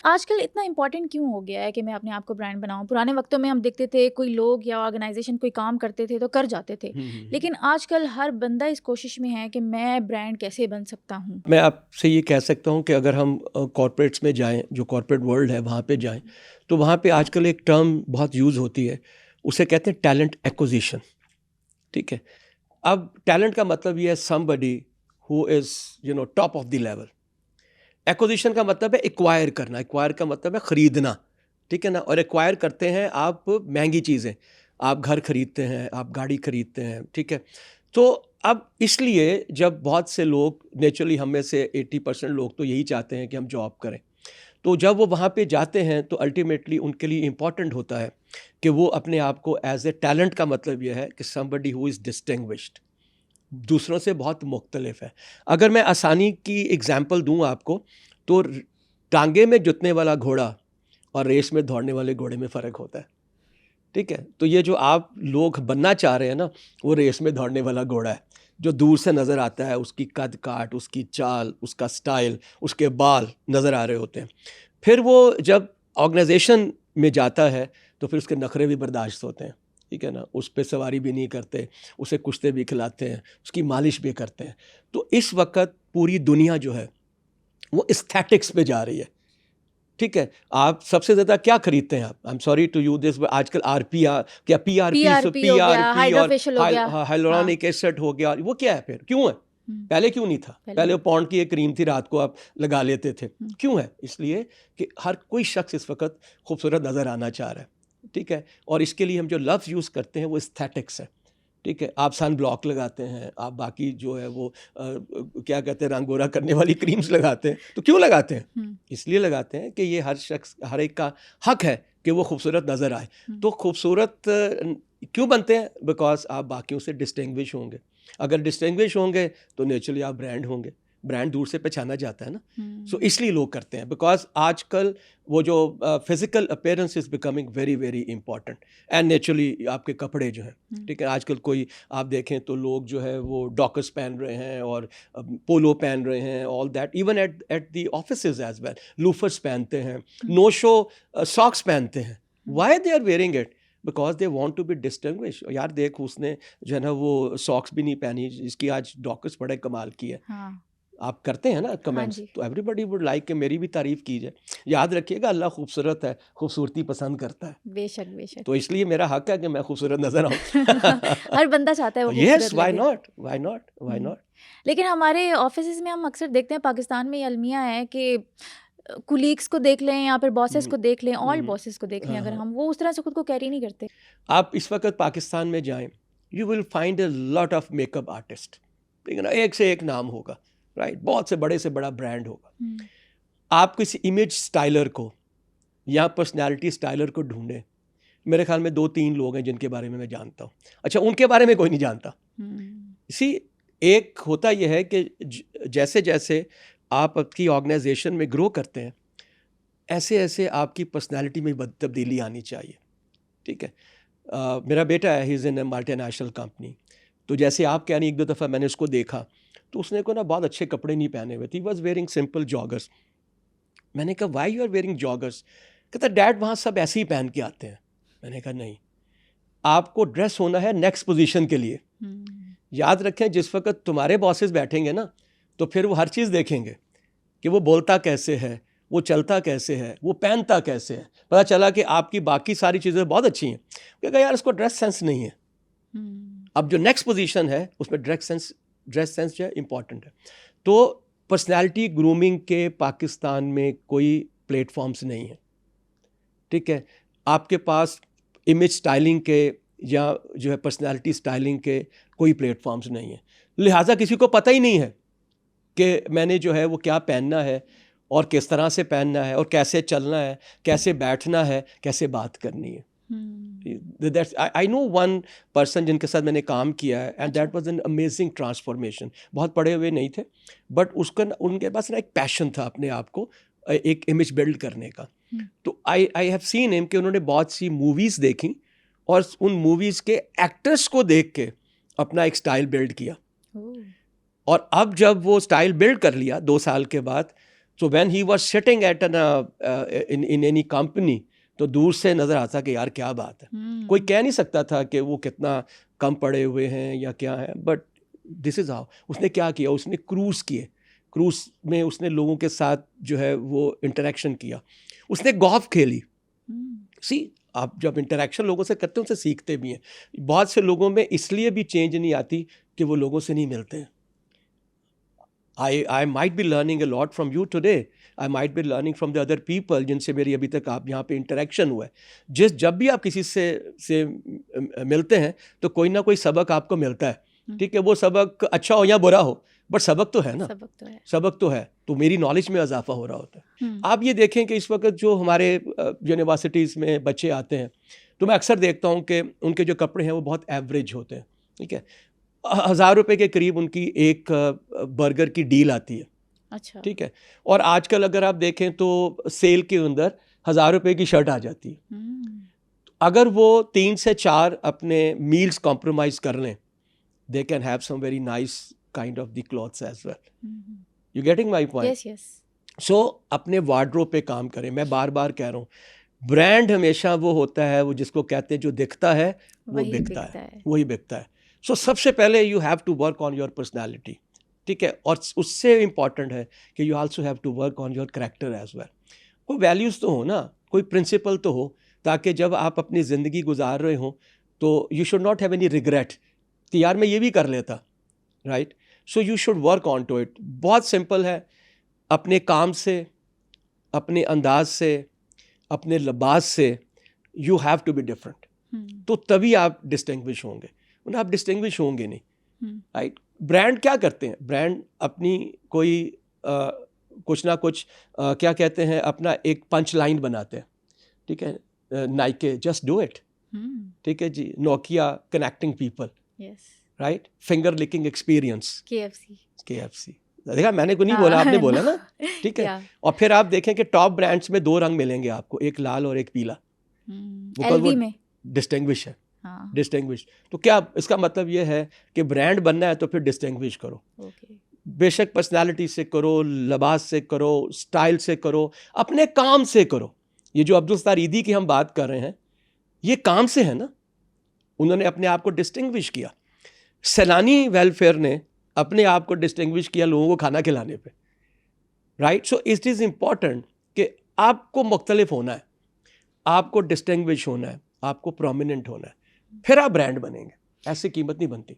आजकल इतना इम्पोर्टेंट क्यों हो गया है कि मैं अपने आप को ब्रांड बनाऊं? पुराने वक्तों में हम देखते थे कोई लोग या ऑर्गेनाइजेशन कोई काम करते थे तो कर जाते थे, लेकिन आजकल हर बंदा इस कोशिश में है कि मैं ब्रांड कैसे बन सकता हूं। मैं आपसे ये कह सकता हूँ कि अगर हम कॉर्पोरेट्स में जाएं, जो कॉर्पोरेट वर्ल्ड है वहाँ पे जाएं, तो वहाँ पे आजकल एक टर्म बहुत यूज़ होती है, उसे कहते हैं टैलेंट एक्विजिशन। ठीक है। अब टैलेंट का मतलब ये है somebody who is top of the level. Acquisition का मतलब है एक्वायर करना, एक्वायर का मतलब है ख़रीदना। ठीक है ना। और एक्वायर करते हैं आप महंगी चीज़ें, आप घर खरीदते हैं, आप गाड़ी खरीदते हैं। ठीक है। तो अब इसलिए जब बहुत से लोग, नेचुरली हम में से 80% लोग तो यही चाहते हैं कि हम जॉब करें, तो जब वो वहाँ पे जाते हैं तो अल्टीमेटली उनके लिए इम्पॉर्टेंट होता है कि वो अपने आप को एज ए टैलेंट, का मतलब यह है कि समबडी हु इज़ डिस्टिंग्विश्ड, दूसरों से बहुत मुख्तलिफ है। अगर मैं आसानी की एग्जांपल दूं आपको, तो टांगे में जुतने वाला घोड़ा और रेस में दौड़ने वाले घोड़े में फ़र्क होता है। ठीक है। तो ये जो आप लोग बनना चाह रहे हैं ना, वो रेस में दौड़ने वाला घोड़ा है, जो दूर से नज़र आता है, उसकी कद काट, उसकी चाल, उसका स्टाइल, उसके बाल नज़र आ रहे होते हैं। फिर वो जब ऑर्गेनाइजेशन में जाता है तो फिर उसके नखरे भी बर्दाश्त होते हैं। ठीक है ना। उस पर सवारी भी नहीं करते, उसे कुश्ते भी खिलाते हैं, उसकी मालिश भी करते हैं। तो इस वक्त पूरी दुनिया जो है वो एस्थेटिक्स पे जा रही है। ठीक है। आप सबसे ज़्यादा क्या खरीदते हैं? आप, I am sorry to you this, आजकल आरपीआर, क्या पीआरपी, पीआरपी हो गया, पीआरपी और हाइड्रोफेशियल हो गया। हाँ। हाइलुरोनिक एसिड हो गया, वो क्या है फिर? क्यों है? पहले क्यों नहीं था? पहले वो पौंड की एक क्रीम थी, रात को आप लगा लेते थे। क्यों है? इसलिए कि हर कोई शख्स इस वक्त खूबसूरत नज़र आना चाह रहा है। ठीक है। और इसके लिए हम जो लफ्ज़ यूज़ करते हैं वो एस्थेटिक्स है। ठीक है। आप सन ब्लॉक लगाते हैं, आप बाकी जो है वो क्या कहते हैं, रंग गोरा करने वाली क्रीम्स लगाते हैं। तो क्यों लगाते हैं? इसलिए लगाते हैं कि ये हर शख्स, हर एक का हक है कि वो खूबसूरत नज़र आए। तो खूबसूरत क्यों बनते हैं? बिकॉज आप बाकियों से डिस्टिंग्विश होंगे। अगर डिस्टिंग्विश होंगे तो नेचुरली आप ब्रांड होंगे। ब्रांड दूर से पहचाना जाता है ना। सो इसलिए लोग करते हैं, बिकॉज आजकल वो जो physical appearance is becoming very very important. And naturally आपके कपड़े जो हैं, ठीक है, आजकल कोई आप देखें तो लोग जो है वो डॉकर्स पहन रहे हैं और पोलो पहन रहे हैं, all that, even at the offices as well, loafers पहनते हैं, नो शो सॉक्स पहनते हैं। Why they are wearing it? Because they want to be distinguish. यार देख, उसने जो है ना वो सॉक्स भी नहीं पहनी, जिसकी आज डॉकर्स बड़े कमाल की है। हाँ। आप करते हैं ना हाँ कमेंट्स, जी। तो एवरीबडी वुड लाइक कि मेरी भी तारीफ की जाए। याद रखिएगा, अल्लाह खूबसूरत है, खूबसूरती पसंद करता है। बेशक बेशक। तो इसलिए मेरा हक है कि मैं खूबसूरत नजर आऊं। हर बंदा चाहता है वो यस, खूबसूरत व्हाई लगे। Not, why not, why hmm. Not. लेकिन हमारे ऑफिस में हम अक्सर देखते हैं, पाकिस्तान में ये अलमिया है कि कुलीग्स को देख लें या फिर बॉसेस को देख लें, ऑल बॉसेस को देख लें, हाँ अगर हाँ। हम वो उस तरह से खुद को कैरी नहीं करते। आप इस वक्त पाकिस्तान में जाएं, you will find a lot of makeup artist. ठीक है ना। एक से एक नाम होगा, राइट। बहुत से बड़ा ब्रांड होगा। आप किसी इमेज स्टाइलर को या पर्सनैलिटी स्टाइलर को ढूंढें, मेरे ख्याल में 2-3 लोग हैं जिनके बारे में मैं जानता हूँ। अच्छा, उनके बारे में कोई नहीं जानता। इसी एक होता यह है कि जैसे जैसे आप आपकी ऑर्गेनाइजेशन में ग्रो करते हैं, ऐसे ऐसे आपकी पर्सनालिटी में तब्दीली आनी चाहिए। ठीक है। मेरा बेटा है, he is in A multinational company. तो जैसे आप कह रही, एक दो दफ़ा मैंने उसको देखा तो उसने को ना बहुत अच्छे कपड़े नहीं पहने हुए थे, he was wearing simple joggers. मैंने कहा why you are wearing joggers? कहता डैड वहाँ सब ऐसे ही पहन के आते हैं। मैंने कहा नहीं, आपको ड्रेस होना है नेक्स्ट पोजीशन के लिए। याद रखें, जिस वक्त तुम्हारे बॉसेस बैठेंगे ना, तो फिर वो हर चीज़ देखेंगे कि वो बोलता कैसे है, वो चलता कैसे है, वो पहनता कैसे है। पता चला कि आपकी बाकी सारी चीज़ें बहुत अच्छी हैं, क्योंकि यार इसको ड्रेस सेंस नहीं है। अब जो नेक्स्ट पोजीशन है उसमें ड्रेस सेंस जो है इम्पॉर्टेंट है। तो पर्सनैलिटी ग्रूमिंग के पाकिस्तान में कोई प्लेटफॉर्म्स नहीं है। ठीक है। आपके पास इमेज स्टाइलिंग के या जो है पर्सनैलिटी स्टाइलिंग के कोई प्लेटफॉर्म्स नहीं है। लिहाजा किसी को पता ही नहीं है कि मैंने जो है वो क्या पहनना है और किस तरह से पहनना है और कैसे चलना है, कैसे बैठना है, कैसे बात करनी है। आई नो वन पर्सन जिनके साथ मैंने काम किया है, and that was an amazing transformation. बहुत पढ़े हुए नहीं थे, बट उसका उनके पास ना एक पैशन था अपने आप को एक इमेज बिल्ड करने का। तो आई हैव सीन हिम कि उन्होंने बहुत सी मूवीज़ देखी और उन मूवीज़ के एक्टर्स को देख के अपना एक स्टाइल बिल्ड किया। और अब जब वो स्टाइल बिल्ड कर लिया 2 साल के बाद, so when he was sitting at in any company, तो दूर से नज़र आता कि यार क्या बात है। कोई कह नहीं सकता था कि वो कितना कम पढ़े हुए हैं या क्या है, बट दिस इज़ हाउ। उसने क्या किया, उसने क्रूज़ किए, क्रूज़ में उसने लोगों के साथ जो है वो इंटरेक्शन किया, उसने गोल्फ खेली। सी, आप जब इंटरेक्शन लोगों से करते हैं उनसे सीखते भी हैं। बहुत से लोगों में इसलिए भी चेंज नहीं आती कि वो लोगों से नहीं मिलते हैं। I might be learning a lot from you today. I might be learning from the other people जिनसे मेरी अभी तक आप यहाँ पे इंटरेक्शन हुआ है। जब भी आप किसी से मिलते हैं तो कोई ना कोई सबक आपको मिलता है, ठीक है। वो सबक अच्छा हो या बुरा हो, बट सबक तो है ना, सबक तो है। तो मेरी नॉलेज में इजाफा हो रहा होता है। आप ये देखें कि इस वक्त जो हमारे यूनिवर्सिटीज़ में बच्चे आते हैं, तो मैं अक्सर देखता हूँ कि उनके जो कपड़े हैं वो बहुत एवरेज होते हैं, ठीक है। 1000 रुपये के करीब उनकी एक बर्गर की डील आती है, अच्छा, ठीक है। और आजकल अगर आप देखें तो सेल के अंदर 1000 रुपये की शर्ट आ जाती है। अगर वो 3 से 4 अपने मील्स कॉम्प्रोमाइज़ कर लें, they can have some very nice kind of the clothes as well. You getting my point? Yes yes. So अपने वार्डरोब पे काम करें। मैं बार बार कह रहा हूँ, ब्रांड हमेशा वो होता है, वो जिसको कहते हैं जो दिखता है वो बिकता है, वही बिकता है। सो सबसे पहले you have to work on your personality, ठीक है। और उससे इम्पॉर्टेंट है कि you also have to work on your character as well. कोई वैल्यूज़ तो हो ना, कोई प्रिंसिपल तो हो, ताकि जब आप अपनी ज़िंदगी गुजार रहे हो तो you should not have any regret कि यार मैं ये भी कर लेता, right. So you should work on to it. बहुत सिंपल है, अपने काम से, अपने अंदाज से, अपने लिबास से you have to be different. तो तभी आप डिस्टिंग्विश होंगे, आप डिस्टिंग्विश होंगे नहीं, राइट। ब्रांड क्या करते हैं, ब्रांड अपनी कोई कुछ ना कुछ क्या कहते हैं, अपना एक पंच लाइन बनाते हैं, ठीक है। नाइके जस्ट डू इट, ठीक है जी। Nokia connecting people, right. Finger licking experience, KFC। देखा, मैंने को नहीं बोला, आपने बोला ना, ठीक है। और फिर आप देखें कि टॉप ब्रांड्स में 2 रंग मिलेंगे आपको, एक लाल और एक पीला, LV में डिस्टिंग्विश है। डिस्टिंग्विश तो क्या, इसका मतलब ये है कि ब्रांड बनना है तो फिर डिस्टिंग्विश करो। बेशक पर्सनालिटी से करो, लिबास से करो, स्टाइल से करो, अपने काम से करो। ये जो अब्दुल सत्तार ईदी की हम बात कर रहे हैं, ये काम से है ना, उन्होंने अपने आप को डिस्टिंग्विश किया। सैलानी वेलफेयर ने अपने आप को डिस्टिंग्विश किया लोगों को खाना खिलाने पे, right. So it is important कि आपको मुख्तलिफ होना है, आपको डिस्टिंग्विश होना है, आपको प्रोमिनेंट होना है, फिर आप ब्रांड बनेंगे। ऐसे कीमत नहीं बनती।